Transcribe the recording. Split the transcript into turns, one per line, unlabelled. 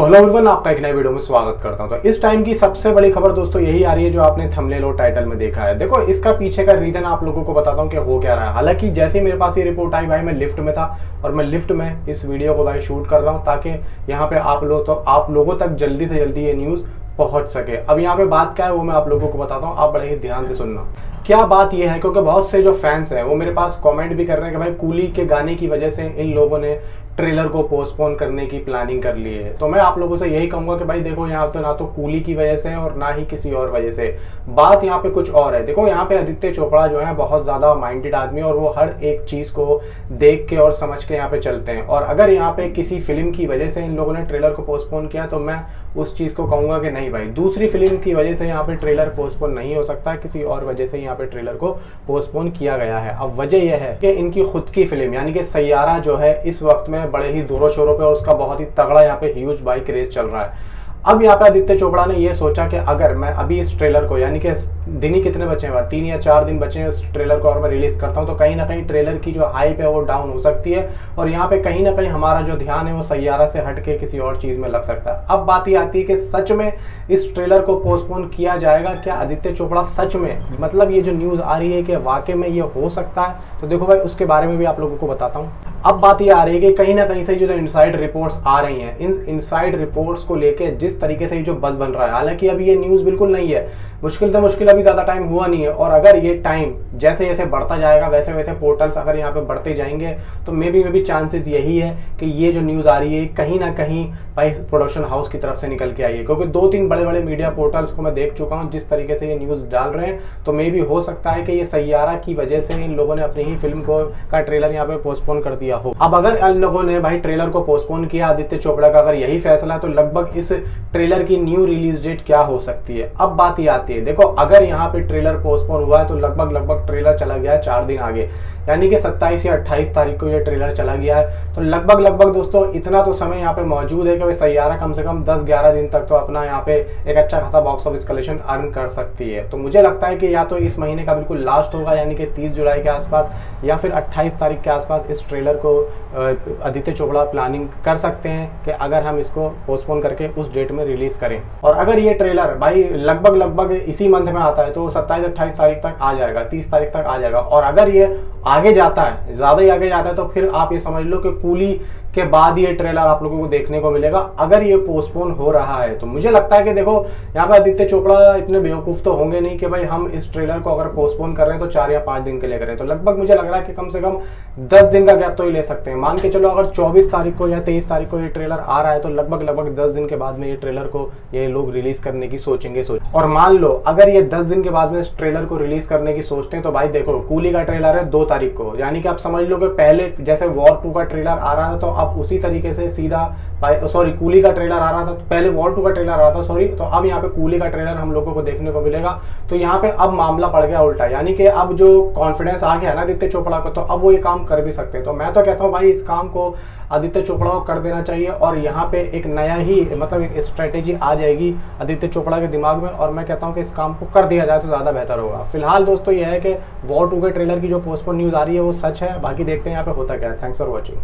Hello everyone, आपका एक नए वीडियो में स्वागत करता हूं। तो इस टाइम की सबसे बड़ी खबर दोस्तों यही आ रही है जो आपने थंबनेल और टाइटल में देखा है। देखो, इसका पीछे का रीजन आप लोगों को बताता हूं कि हो क्या रहा है। हालांकि जैसे ही मेरे पास ये रिपोर्ट आई भाई, मैं लिफ्ट में था और मैं लिफ्ट में इस वीडियो को भाई शूट कर रहा हूँ ताकि यहाँ पे आप लोगों तक जल्दी से जल्दी ये न्यूज पहुंच सके। अब यहाँ पे बात क्या है वो मैं आप लोगों को बताता हूँ, आप बड़े ही ध्यान से सुनना। क्या बात यह है, क्योंकि बहुत से जो फैंस हैं वो मेरे पास कमेंट भी कर रहे हैं कि भाई कूली के गाने की वजह से इन लोगों ने ट्रेलर को पोस्टपोन करने की प्लानिंग कर ली है। तो मैं आप लोगों से यही कहूंगा कि भाई देखो, यहाँ तो ना तो कूली की वजह से और ना ही किसी और वजह से, बात यहाँ पे कुछ और है। देखो, यहाँ पे आदित्य चोपड़ा जो है बहुत ज्यादा माइंडेड आदमी और वो हर एक चीज को देख के और समझ के यहाँ पे चलते हैं। और अगर यहाँ पे किसी फिल्म की वजह से इन लोगों ने ट्रेलर को पोस्टपोन किया तो मैं उस चीज को कहूंगा कि नहीं भाई, दूसरी फिल्म की वजह से यहाँ पे ट्रेलर पोस्टपोन नहीं हो सकता, किसी और वजह से यहाँ पे ट्रेलर को पोस्टपोन किया गया है। अब वजह यह है कि इनकी खुद की फिल्म यानी कि सैयारा जो है इस वक्त में बड़े ही जोरों शोरों पे और उसका बहुत ही तगड़ा यहाँ पे ह्यूज बाइक क्रेज चल रहा है। अब यहाँ पे आदित्य चोपड़ा ने ये सोचा कि अगर मैं अभी इस ट्रेलर को, यानी कि दिन ही कितने बचे हैं, 3 या 4 दिन बचे हैं उस ट्रेलर को, और मैं रिलीज करता हूँ तो कहीं ना कहीं ट्रेलर की जो हाइप है वो डाउन हो सकती है और यहाँ पे कहीं ना कहीं हमारा जो ध्यान है वो सैयारा से हट के किसी और चीज में लग सकता है। अब बात ये आती है कि सच में इस ट्रेलर को पोस्टपोन किया जाएगा क्या? आदित्य चोपड़ा सच में, मतलब ये जो न्यूज आ रही है कि वाकई में ये हो सकता है, तो देखो भाई उसके बारे में भी आप लोगों को बताता हूँ। अब बात ये आ रही है कि कहीं ना कहीं से जो इनसाइड रिपोर्ट्स आ रही हैं, इन इनसाइड रिपोर्ट्स को लेके जिस तरीके से जो बन रहा है, हालांकि अभी ये न्यूज बिल्कुल नहीं है, मुश्किल से मुश्किल अभी ज्यादा टाइम हुआ नहीं है। और अगर ये टाइम जैसे जैसे बढ़ता जाएगा वैसे वैसे पोर्टल्स अगर यहाँ पे बढ़ते जाएंगे तो मे बी चांसेस यही है कि ये जो न्यूज आ रही है कहीं ना कहीं भाई प्रोडक्शन हाउस की तरफ से निकल के आई है। क्योंकि 2-3 बड़े बड़े मीडिया पोर्टल्स को मैं देख चुका हूँ जिस तरीके से ये न्यूज डाल रहे हैं, तो मे बी हो सकता है कि ये सैयारा की वजह से इन लोगों ने अपनी ही फिल्म का ट्रेलर यहाँ पे पोस्टपोन कर दिया हो। अब अगर इन लोगों ने भाई ट्रेलर को पोस्टपोन किया, आदित्य चोपड़ा का अगर यही फैसला है, तो लगभग इस ट्रेलर की न्यू रिलीज डेट क्या हो सकती है? अब बात ये आती है, देखो अगर यहाँ पे ट्रेलर पोस्टपोन हुआ है तो लगभग ट्रेलर चला गया है 4 दिन आगे, यानी कि 27 या 28 तारीख को ये ट्रेलर चला गया है। तो लगभग दोस्तों इतना तो समय यहाँ पे मौजूद है कि सैयारा कम से कम 10-11 दिन तक तो अपना यहाँ पे एक अच्छा खासा बॉक्स ऑफिस कलेक्शन अर्न कर सकती है। तो मुझे लगता है कि या तो इस महीने का बिल्कुल लास्ट होगा, यानी कि 30 जुलाई के आसपास, या फिर 28 तारीख के आसपास इस ट्रेलर को आदित्य चोपड़ा प्लानिंग कर सकते हैं कि अगर हम इसको पोस्टपोन करके उस डेट में रिलीज करें। और अगर ये ट्रेलर भाई लगभग इसी मंथ में आता है तो 27-28 तारीख तक आ जाएगा, 30 तारीख तक आ जाएगा। और अगर ये आगे जाता है, ज्यादा ही आगे जाता है, तो फिर आप ये समझ लो कि कूली के बाद ये ट्रेलर आप लोगों को देखने को मिलेगा। अगर ये पोस्टपोन हो रहा है तो मुझे लगता है कि देखो यहाँ पे आदित्य चोपड़ा इतने बेवकूफ तो होंगे नहीं कि भाई हम इस ट्रेलर को अगर पोस्टपोन कर रहे हैं तो 4 या 5 दिन के लिए करें। तो लगभग मुझे लग रहा है कि कम से कम 10 दिन का गैप तो ही ले सकते हैं। मान के चलो अगर 24 तारीख को या 23 तारीख को ये ट्रेलर आ रहा है तो लगभग 10 दिन के बाद में ये ट्रेलर को ये लोग रिलीज करने की सोचेंगे। और मान लो अगर ये 10 दिन के बाद में इस ट्रेलर को रिलीज करने की सोचते हैं तो भाई देखो, कूली का ट्रेलर है 2 तारीख को, यानी कि आप समझ लो कि पहले जैसे वॉर 2 का ट्रेलर आ रहा था तो अब उसी तरीके से सीधा कूली का ट्रेलर आ रहा था, तो पहले वॉर 2 का ट्रेलर आ रहा था तो अब यहाँ पे कूली का ट्रेलर हम लोगों को देखने को मिलेगा। तो यहाँ पे अब मामला पड़ गया उल्टा, यानी कि अब जो कॉन्फिडेंस आ गया ना आदित्य चोपड़ा को, तो अब वो ये काम कर भी सकते हैं। तो मैं तो कहता हूँ भाई इस काम को आदित्य चोपड़ा को कर देना चाहिए और यहाँ पे एक नया ही मतलब एक स्ट्रेटेजी आ जाएगी आदित्य चोपड़ा के दिमाग में, और मैं कहता हूँ कि इस काम को कर दिया जाए तो ज्यादा बेहतर होगा। फिलहाल दोस्तों यह है कि वॉर 2 के ट्रेलर की जो पोस्टपोन न्यूज आ रही है वो सच है, बाकी देखते हैं यहाँ पे होता क्या है। Thanks for watching.